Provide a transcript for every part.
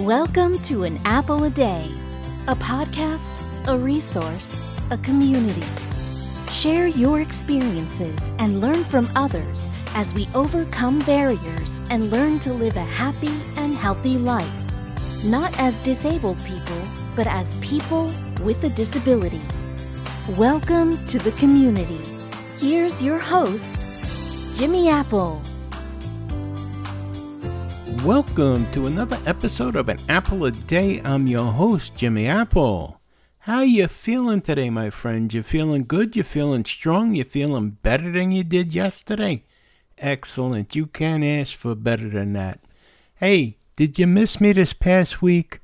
Welcome to An Apple a Day, a podcast, a resource, a community. Share your experiences and learn from others as we overcome barriers and learn to live a happy and healthy life. Not as disabled people, but as people with a disability. Welcome to the community. Here's your host, Jimmy Apple. Welcome to another episode of An Apple a Day. I'm your host, Jimmy Apple. How you feeling today, my friend? You feeling good? You feeling strong? You feeling better than you did yesterday? Excellent. You can't ask for better than that. Hey, did you miss me this past week?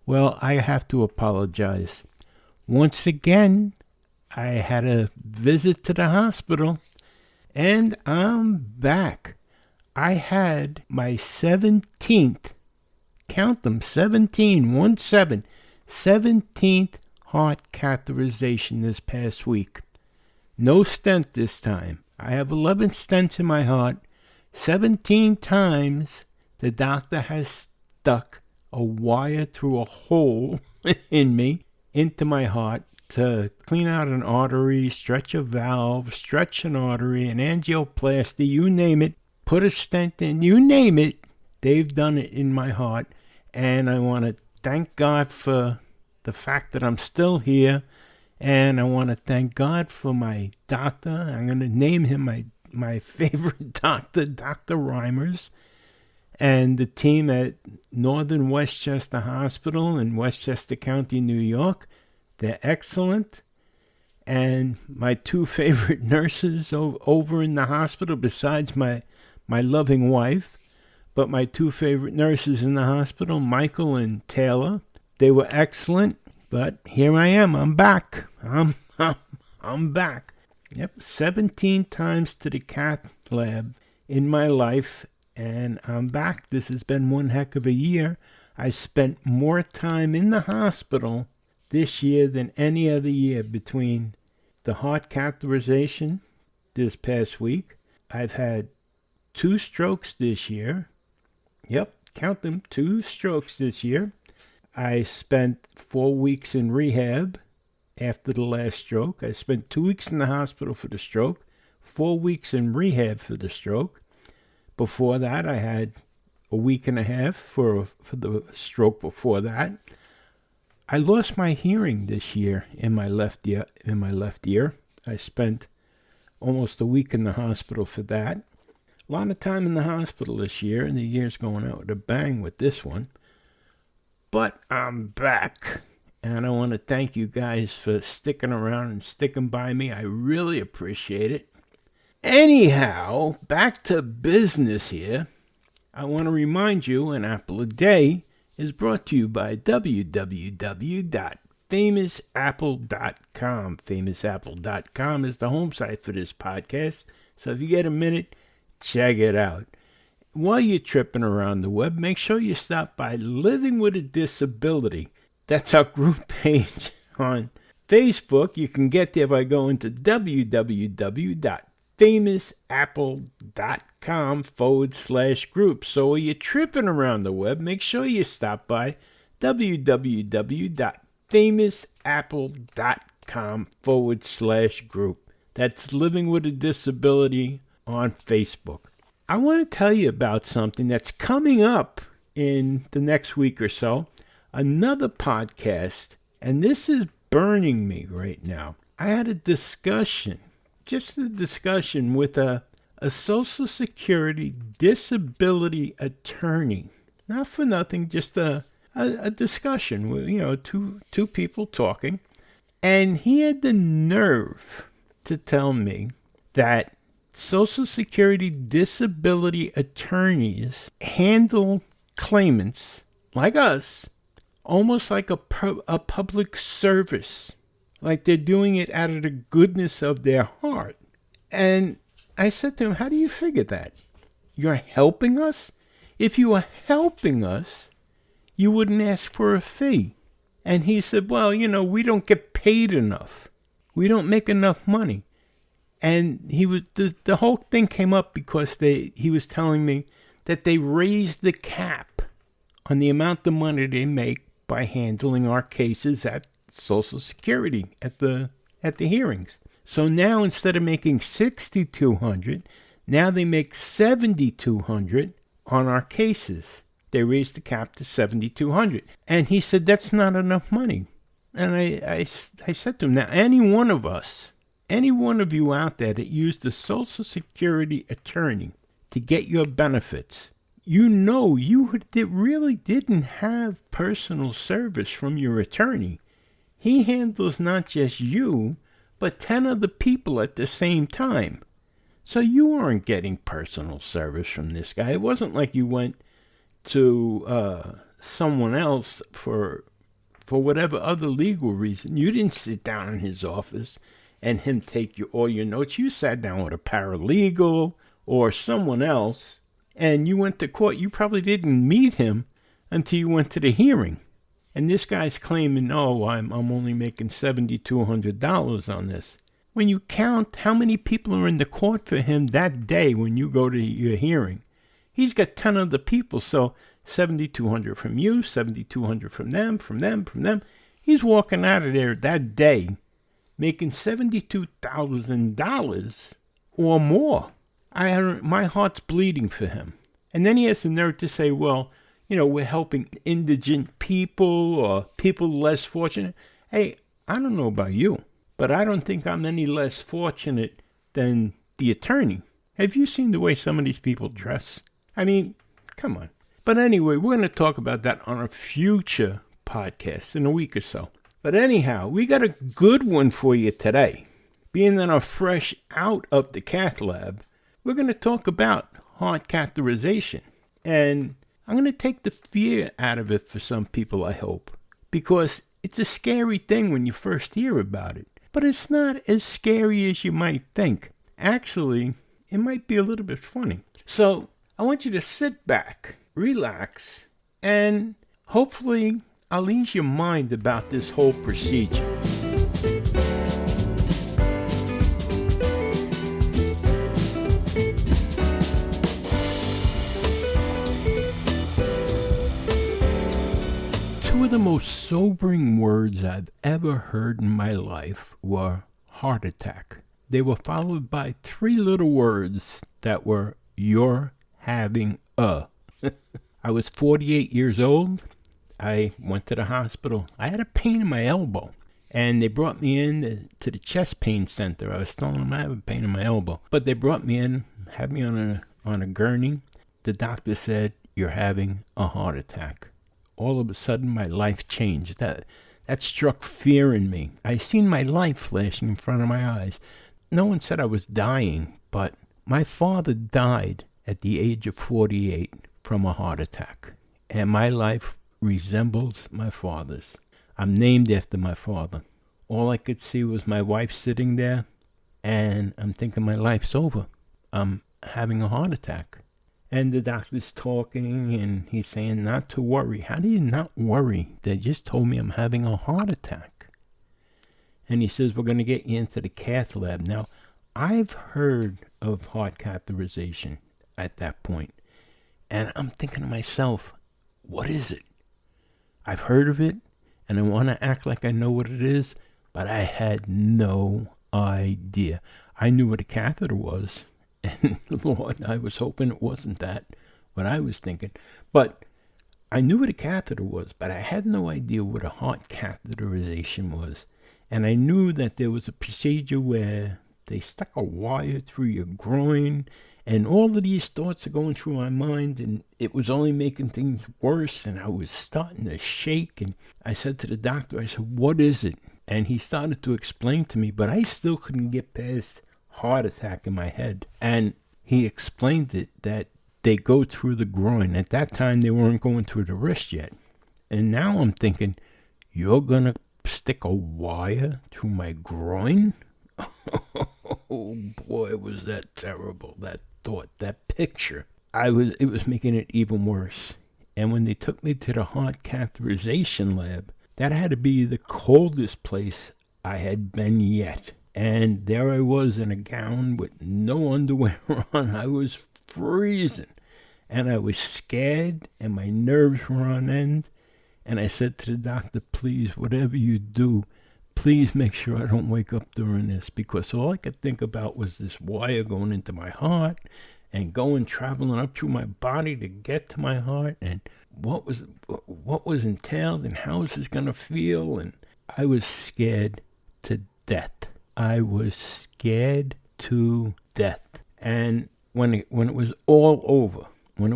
Well, I have to apologize. Once again, I had a visit to the hospital, and I'm back. I had my 17th, count them, 17th heart catheterization this past week. No stent this time. I have 11 stents in my heart. 17 times the doctor has stuck a wire through a hole in me into my heart to clean out an artery, stretch a valve, stretch an artery, an angioplasty, you name it. Put a stent in, you name it, they've done it in my heart. And I want to thank God for the fact that I'm still here. And I want to thank God for my doctor. I'm going to name him my favorite doctor, Dr. Reimers, and the team at Northern Westchester Hospital in Westchester County, New York. They're excellent. And my two favorite nurses over in the hospital, besides my loving wife, but my two favorite nurses in the hospital, Michael and Taylor, they were excellent. But here I am. I'm back. I'm back. Yep, 17 times to the cath lab in my life, and I'm back. This has been one heck of a year. I spent more time in the hospital this year than any other year between the heart catheterization this past week. I've had 2 strokes this year. Yep, count them, 2 strokes this year. I spent 4 weeks in rehab after the last stroke. I spent 2 weeks in the hospital for the stroke, 4 weeks in rehab for the stroke. Before that, I had a week and a half for the stroke before that. I lost my hearing this year in my left ear. I spent almost a week in the hospital for that. A lot of time in the hospital this year, and the year's going out with a bang with this one. But I'm back, and I want to thank you guys for sticking around and sticking by me. I really appreciate it. Anyhow, back to business here. I want to remind you, An Apple a Day is brought to you by www.famousapple.com. Famousapple.com is the home site for this podcast, so if you get a minute, check it out. While you're tripping around the web, make sure you stop by Living with a Disability. That's our group page on Facebook. You can get there by going to www.famousapple.com/group. So while you're tripping around the web, make sure you stop by www.famousapple.com/group. That's Living with a Disability on Facebook. I want to tell you about something that's coming up in the next week or so. Another podcast, and this is burning me right now. I had a discussion with a Social Security disability attorney. Not for nothing, just a discussion with, two people talking. And he had the nerve to tell me that Social Security disability attorneys handle claimants like us almost like a public service, like they're doing it out of the goodness of their heart. And I said to him, how do you figure that? You're helping us? If you were helping us, you wouldn't ask for a fee. And he said, well, we don't get paid enough. We don't make enough money. And he was the whole thing came up because he was telling me that they raised the cap on the amount of money they make by handling our cases at Social Security at the hearings. So now instead of making $6,200, now they make $7,200 on our cases. They raised the cap to $7,200. And he said, that's not enough money. And I said to him, now any one of you out there that used a Social Security attorney to get your benefits, you know you really didn't have personal service from your attorney. He handles not just you, but 10 other people at the same time. So you aren't getting personal service from this guy. It wasn't like you went to someone else for whatever other legal reason. You didn't sit down in his office and him take all your notes. You sat down with a paralegal or someone else, and you went to court. You probably didn't meet him until you went to the hearing. And this guy's claiming, oh, I'm only making $7,200 on this. When you count how many people are in the court for him that day when you go to your hearing, he's got 10 other people. So $7,200 from you, $7,200 from them. He's walking out of there that day making $72,000 or more. My heart's bleeding for him. And then he has the nerve to say, well, we're helping indigent people or people less fortunate. Hey, I don't know about you, but I don't think I'm any less fortunate than the attorney. Have you seen the way some of these people dress? I mean, come on. But anyway, we're going to talk about that on a future podcast in a week or so. But anyhow, we got a good one for you today. Being that I'm fresh out of the cath lab, we're going to talk about heart catheterization. And I'm going to take the fear out of it for some people, I hope. Because it's a scary thing when you first hear about it. But it's not as scary as you might think. Actually, it might be a little bit funny. So I want you to sit back, relax, and hopefully I'll ease your mind about this whole procedure. Two of the most sobering words I've ever heard in my life were heart attack. They were followed by 3 little words that were, you're having a. I was 48 years old. I went to the hospital. I had a pain in my elbow, and they brought me in to the chest pain center. I was telling them I have a pain in my elbow, but they brought me in, had me on a gurney. The doctor said, you're having a heart attack. All of a sudden, my life changed. That struck fear in me. I seen my life flashing in front of my eyes. No one said I was dying, but my father died at the age of 48 from a heart attack, and my life resembles my father's. I'm named after my father. All I could see was my wife sitting there, and I'm thinking my life's over. I'm having a heart attack. And the doctor's talking, and he's saying not to worry. How do you not worry? They just told me I'm having a heart attack. And he says, we're going to get you into the cath lab. Now, I've heard of heart catheterization at that point, and I'm thinking to myself, what is it? I've heard of it, and I want to act like I know what it is, but I had no idea. I knew what a catheter was, and Lord, I was hoping it wasn't that, what I was thinking. But I knew what a catheter was, but I had no idea what a heart catheterization was. And I knew that there was a procedure where they stuck a wire through your groin, and all of these thoughts are going through my mind, and it was only making things worse, and I was starting to shake. And I said to the doctor, I said, what is it? And he started to explain to me, but I still couldn't get past heart attack in my head. And he explained it, that they go through the groin. At that time, they weren't going through the wrist yet. And now I'm thinking, you're going to stick a wire through my groin? Oh boy, was that terrible, that thought, that picture. It was making it even worse. And when they took me to the heart catheterization lab, that had to be the coldest place I had been yet. And there I was in a gown with no underwear on. I was freezing. And I was scared and my nerves were on end. And I said to the doctor, please, whatever you do, please make sure I don't wake up during this, because all I could think about was this wire going into my heart and traveling up through my body to get to my heart, and what was entailed and how is this going to feel. And I was scared to death. I was scared to death. And when it was all over, and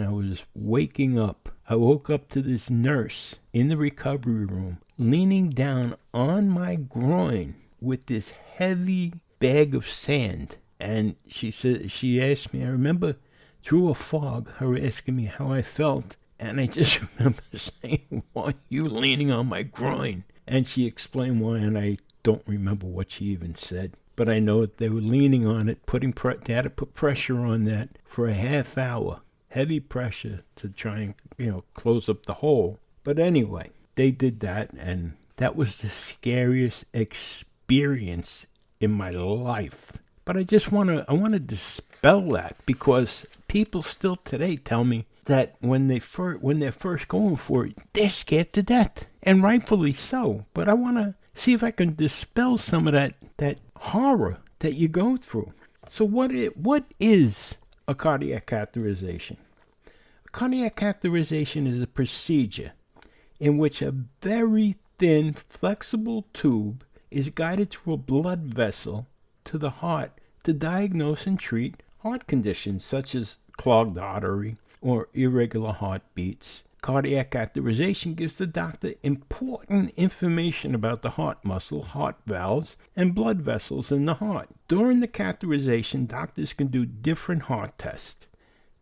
I was waking up, I woke up to this nurse in the recovery room leaning down on my groin with this heavy bag of sand. And she asked me, I remember through a fog, her asking me how I felt. And I just remember saying, why are you leaning on my groin? And she explained why, and I don't remember what she even said. But I know that they were leaning on it, they had to put pressure on that for a half hour. Heavy pressure to try and, close up the hole. But anyway, they did that, and that was the scariest experience in my life. But I want to dispel that, because people still today tell me that when they're first going for it, they're scared to death, and rightfully so. But I want to see if I can dispel some of that horror that you go through. So what is a cardiac catheterization? A cardiac catheterization is a procedure in which a very thin, flexible tube is guided through a blood vessel to the heart to diagnose and treat heart conditions such as clogged artery or irregular heartbeats. Cardiac catheterization gives the doctor important information about the heart muscle, heart valves, and blood vessels in the heart. During the catheterization, doctors can do different heart tests.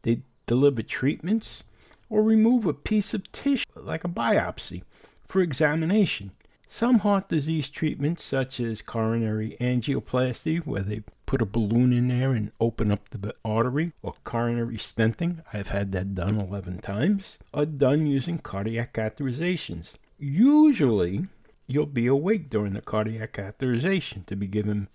They deliver treatments or remove a piece of tissue, like a biopsy, for examination. Some heart disease treatments, such as coronary angioplasty, where they put a balloon in there and open up the artery, or coronary stenting, I've had that done 11 times, are done using cardiac catheterizations. Usually, you'll be awake during the cardiac catheterization be given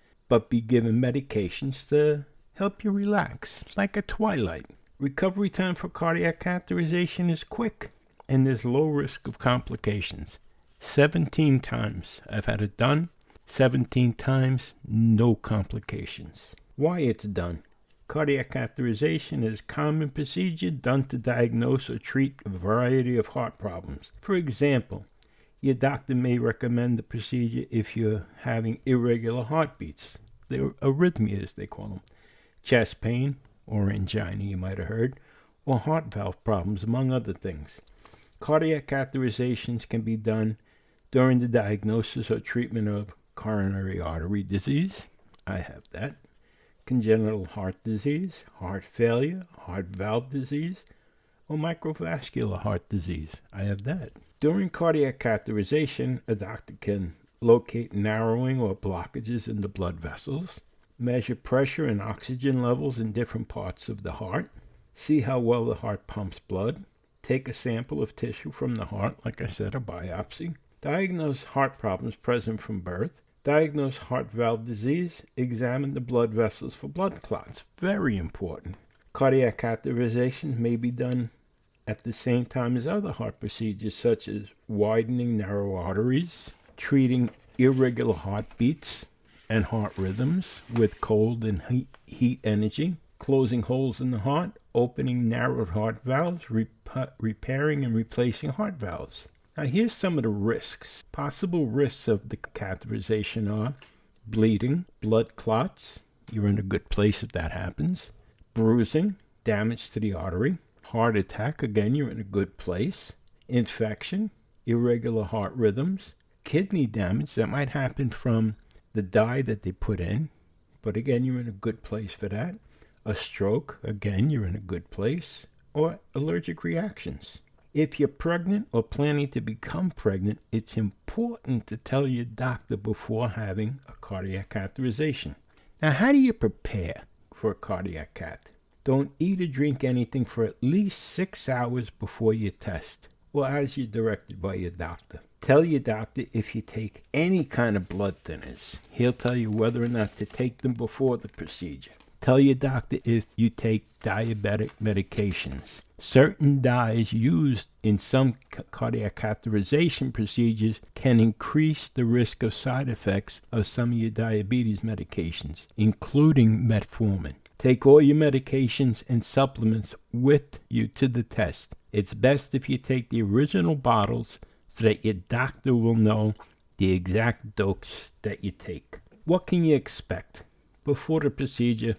medications to help you relax, like a twilight. Recovery time for cardiac catheterization is quick, and there's low risk of complications. 17 times I've had it done. 17 times, no complications. Why it's done? Cardiac catheterization is a common procedure done to diagnose or treat a variety of heart problems. For example, your doctor may recommend the procedure if you're having irregular heartbeats. They're arrhythmias, they call them. Chest pain, or angina, you might have heard, or heart valve problems, among other things. Cardiac catheterizations can be done during the diagnosis or treatment of coronary artery disease. I have that. Congenital heart disease, heart failure, heart valve disease, or microvascular heart disease. I have that. During cardiac catheterization, a doctor can locate narrowing or blockages in the blood vessels, measure pressure and oxygen levels in different parts of the heart, see how well the heart pumps blood, take a sample of tissue from the heart, like I said, a biopsy, diagnose heart problems present from birth, diagnose heart valve disease, examine the blood vessels for blood clots. Very important. Cardiac catheterization may be done at the same time as other heart procedures, such as widening narrow arteries, treating irregular heartbeats and heart rhythms with cold and heat energy, closing holes in the heart, opening narrowed heart valves, repairing and replacing heart valves. Now here's some of the risks. Possible risks of the catheterization are bleeding, blood clots, you're in a good place if that happens, bruising, damage to the artery, heart attack, again you're in a good place, infection, irregular heart rhythms, kidney damage that might happen from the dye that they put in, but again you're in a good place for that, a stroke, again you're in a good place, or allergic reactions. If you're pregnant or planning to become pregnant, it's important to tell your doctor before having a cardiac catheterization. Now, how do you prepare for a cardiac cath? Don't eat or drink anything for at least 6 hours before your test, or as you're directed by your doctor. Tell your doctor if you take any kind of blood thinners. He'll tell you whether or not to take them before the procedure. Tell your doctor if you take diabetic medications. Certain dyes used in some cardiac catheterization procedures can increase the risk of side effects of some of your diabetes medications, including metformin. Take all your medications and supplements with you to the test. It's best if you take the original bottles so that your doctor will know the exact dose that you take. What can you expect? Before the procedure,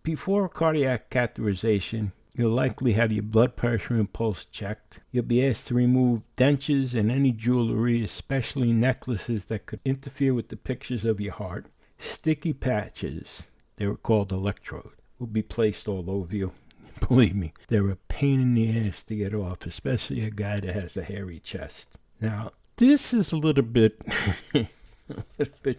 before cardiac catheterization, you'll likely have your blood pressure and pulse checked. You'll be asked to remove dentures and any jewelry, especially necklaces that could interfere with the pictures of your heart. Sticky patches, they were called electrode, will be placed all over you. Believe me, they're a pain in the ass to get off, especially a guy that has a hairy chest. Now, this is a little bit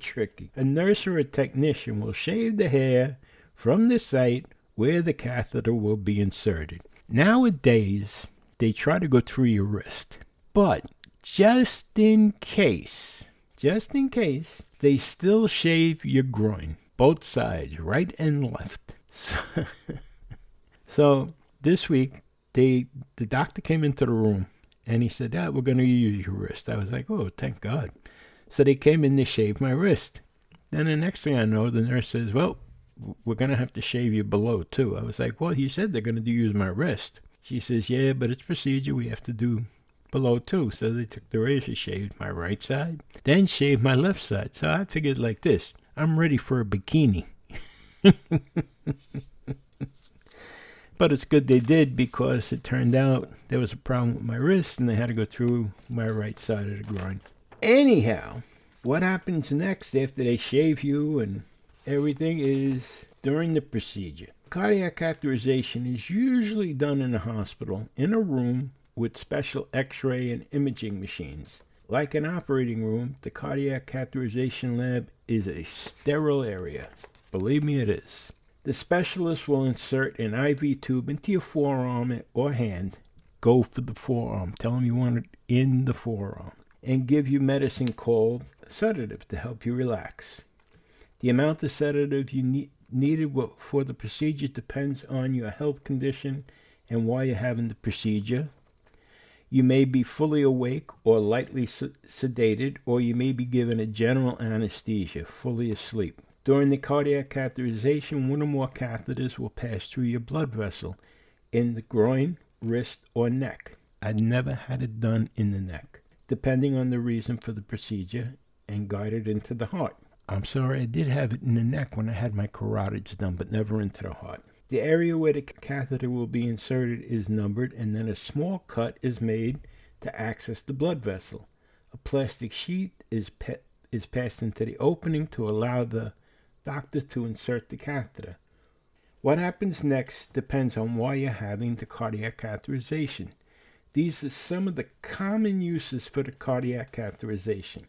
tricky. A nurse or a technician will shave the hair from the site where the catheter will be inserted. Nowadays, they try to go through your wrist. But just in case, they still shave your groin, both sides, right and left. So this week, the doctor came into the room and he said, we're going to use your wrist. I was like, oh, thank God. So they came in to shave my wrist. Then the next thing I know, the nurse says, well, we're going to have to shave you below too. I was like, well, he said they're going to use my wrist. She says, yeah, but it's procedure. We have to do below too. So they took the razor, shaved my right side, then shaved my left side. So I figured like this, I'm ready for a bikini. But it's good they did, because it turned out there was a problem with my wrist and they had to go through my right side of the groin. Anyhow, what happens next after they shave you and everything is during the procedure. Cardiac catheterization is usually done in a hospital, in a room with special x-ray and imaging machines. Like an operating room, the cardiac catheterization lab is a sterile area. Believe me, it is. The specialist will insert an IV tube into your forearm or hand. Go for the forearm. Tell them you want it in the forearm. And give you medicine called a sedative to help you relax. The amount of sedative you needed for the procedure depends on your health condition and why you're having the procedure. You may be fully awake or lightly sedated, or you may be given a general anesthesia, fully asleep. During the cardiac catheterization, one or more catheters will pass through your blood vessel in the groin, wrist, or neck. I'd never had it done in the neck, depending on the reason for the procedure, and guided into the heart. I'm sorry, I did have it in the neck when I had my carotids done, but never into the heart. The area where the catheter will be inserted is numbered, and then a small cut is made to access the blood vessel. A plastic sheet is passed into the opening to allow the doctor to insert the catheter. What happens next depends on why you're having the cardiac catheterization. These are some of the common uses for the cardiac catheterization.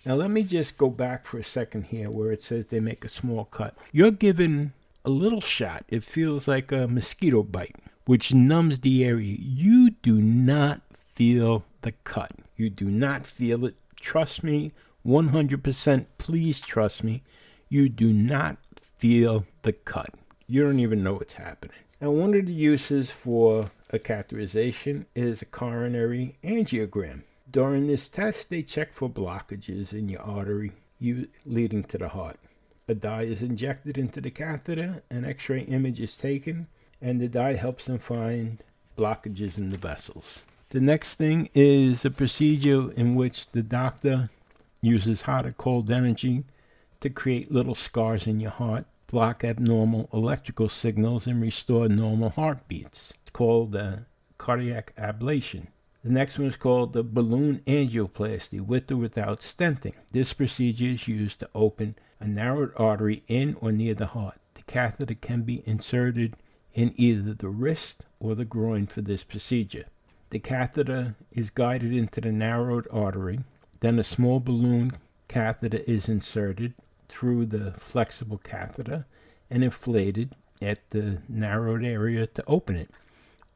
Now let me just go back for a second here where it says they make a small cut. You're given a little shot. It feels like a mosquito bite, which numbs the area. You do not feel the cut. You do not feel it. Trust me, 100%, please trust me. You do not feel the cut. You don't even know what's happening. Now, one of the uses for a catheterization is a coronary angiogram. During this test, they check for blockages in your artery leading to the heart. A dye is injected into the catheter, an x-ray image is taken, and the dye helps them find blockages in the vessels. The next thing is a procedure in which the doctor uses hot or cold energy to create little scars in your heart, block abnormal electrical signals, and restore normal heartbeats. It's called cardiac ablation. The next one is called the balloon angioplasty, with or without stenting. This procedure is used to open a narrowed artery in or near the heart. The catheter can be inserted in either the wrist or the groin for this procedure. The catheter is guided into the narrowed artery. Then a small balloon catheter is inserted through the flexible catheter and inflated at the narrowed area to open it.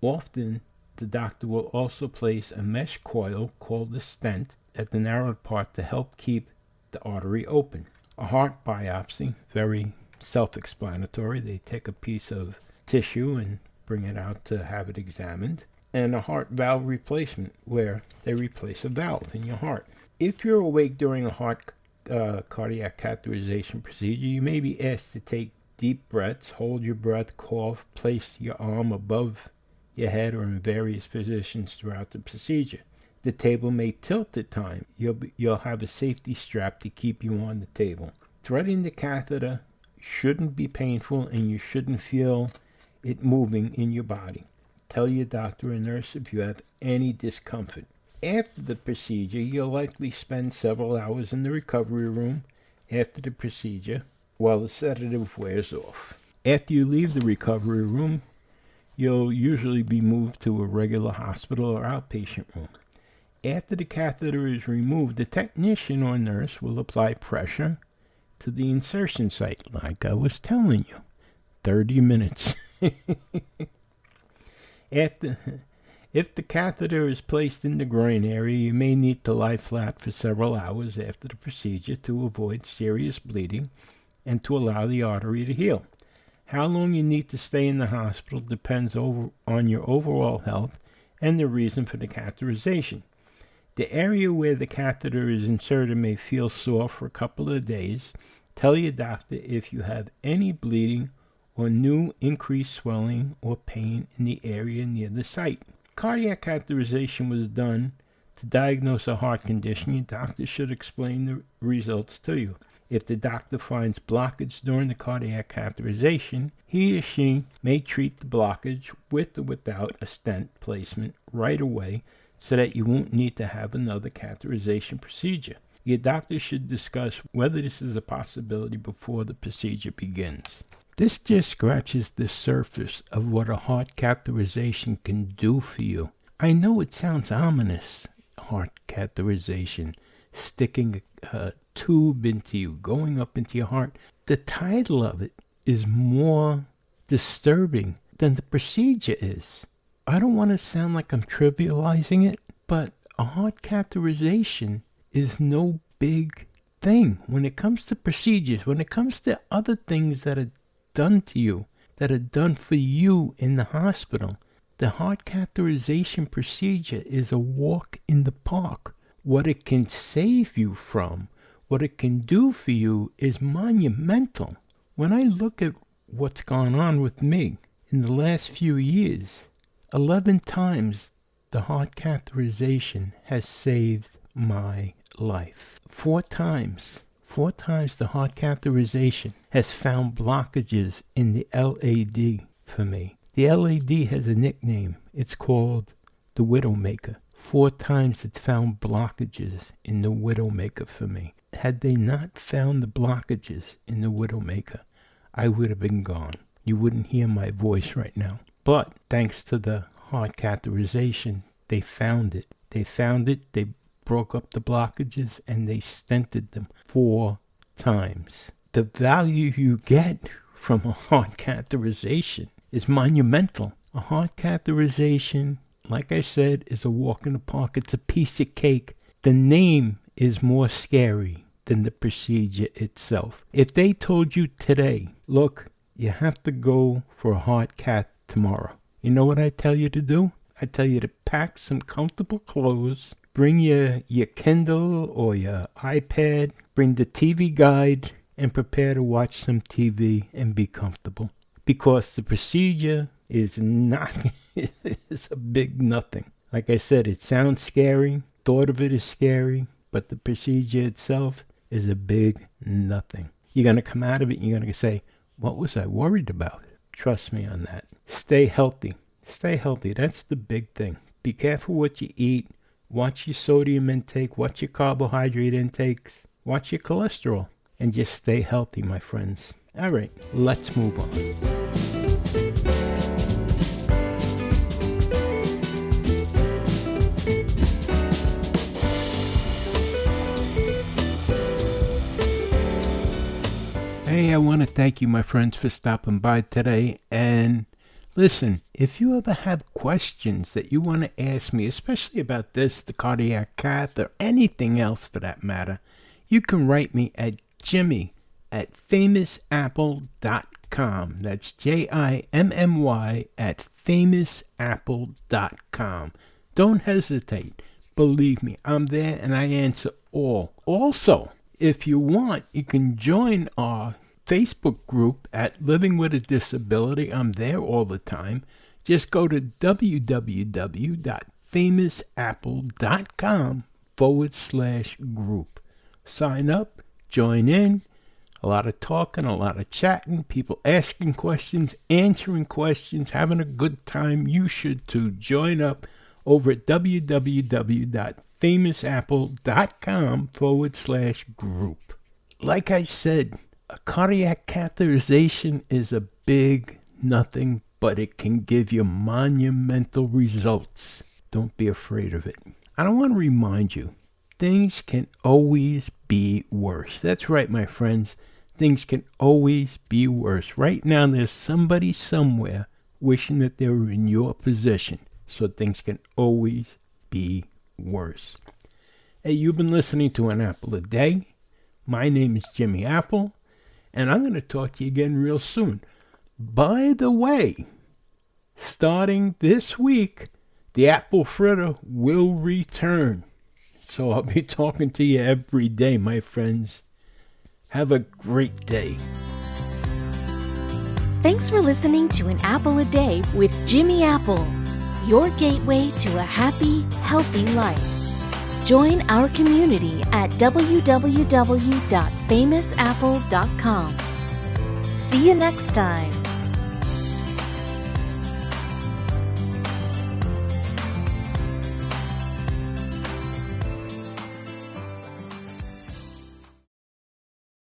Often, the doctor will also place a mesh coil called a stent at the narrowed part to help keep the artery open. A heart biopsy, very self-explanatory. They take a piece of tissue and bring it out to have it examined. And a heart valve replacement, where they replace a valve in your heart. If you're awake during a cardiac catheterization procedure, you may be asked to take deep breaths, hold your breath, cough, place your arm above your head or in various positions throughout the procedure. The table may tilt at times. You'll have a safety strap to keep you on the table. Threading the catheter shouldn't be painful, and you shouldn't feel it moving in your body. Tell your doctor or nurse if you have any discomfort. After the procedure, you'll likely spend several hours in the recovery room after the procedure while the sedative wears off. After you leave the recovery room, you'll usually be moved to a regular hospital or outpatient room. After the catheter is removed, the technician or nurse will apply pressure to the insertion site, like I was telling you. 30 minutes. If the catheter is placed in the groin area, you may need to lie flat for several hours after the procedure to avoid serious bleeding and to allow the artery to heal. How long you need to stay in the hospital depends on your overall health and the reason for the catheterization. The area where the catheter is inserted may feel sore for a couple of days. Tell your doctor if you have any bleeding or new increased swelling or pain in the area near the site. Cardiac catheterization was done to diagnose a heart condition. Your doctor should explain the results to you. If the doctor finds blockage during the cardiac catheterization, he or she may treat the blockage with or without a stent placement right away so that you won't need to have another catheterization procedure. Your doctor should discuss whether this is a possibility before the procedure begins. This just scratches the surface of what a heart catheterization can do for you. I know it sounds ominous, heart catheterization, sticking a tube into you, going up into your heart. The title of it is more disturbing than the procedure is. I don't want to sound like I'm trivializing it, but a heart catheterization is no big thing. When it comes to procedures, when it comes to other things that are done to you, that are done for you in the hospital, the heart catheterization procedure is a walk in the park. What it can save you from, what it can do for you is monumental. When I look at what's gone on with me in the last few years, 11 times the heart catheterization has saved my life. 4 times the heart catheterization has found blockages in the LAD for me. The LAD has a nickname. It's called the Widowmaker. 4 times it's found blockages in the Widowmaker for me. Had they not found the blockages in the Widowmaker, I would have been gone. You wouldn't hear my voice right now. But thanks to the heart catheterization, they found it. They broke up the blockages, and they stented them 4 times. The value you get from a heart catheterization is monumental. A heart catheterization, like I said, is a walk in the park. It's a piece of cake. The name is more scary than the procedure itself. If they told you today, look, you have to go for a heart cath tomorrow, you know what I tell you to do? I tell you to pack some comfortable clothes, bring your Kindle or your iPad, bring the TV guide, and prepare to watch some TV and be comfortable. Because the procedure is not, it's a big nothing. Like I said, it sounds scary. Thought of it is scary. But the procedure itself is a big nothing. You're going to come out of it and you're going to say, what was I worried about? Trust me on that. Stay healthy. Stay healthy. That's the big thing. Be careful what you eat. Watch your sodium intake. Watch your carbohydrate intakes. Watch your cholesterol. And just stay healthy, my friends. All right, let's move on. Hey, I want to thank you, my friends, for stopping by today. And listen, if you ever have questions that you want to ask me, especially about this, the cardiac cath, or anything else for that matter, you can write me at Jimmy at famousapple.com. That's JIMMY at famousapple.com. Don't hesitate. Believe me, I'm there and I answer all. Also, if you want, you can join our Facebook group at Living with a Disability. I'm there all the time. Just go to www.famousapple.com/group. Sign up, join in. A lot of talking, a lot of chatting, people asking questions, answering questions, having a good time. You should too. Join up over at www.famousapple.com/group. Like I said, a cardiac catheterization is a big nothing, but it can give you monumental results. Don't be afraid of it. I don't want to remind you, things can always be worse. That's right, my friends. Things can always be worse. Right now, there's somebody somewhere wishing that they were in your position. So things can always be worse. Hey, you've been listening to An Apple a Day. My name is Jimmy Apple, and I'm going to talk to you again real soon. By the way, starting this week, the apple fritter will return. So I'll be talking to you every day, my friends. Have a great day. Thanks for listening to An Apple a Day with Jimmy Apple, your gateway to a happy, healthy life. Join our community at www.famousapple.com. See you next time.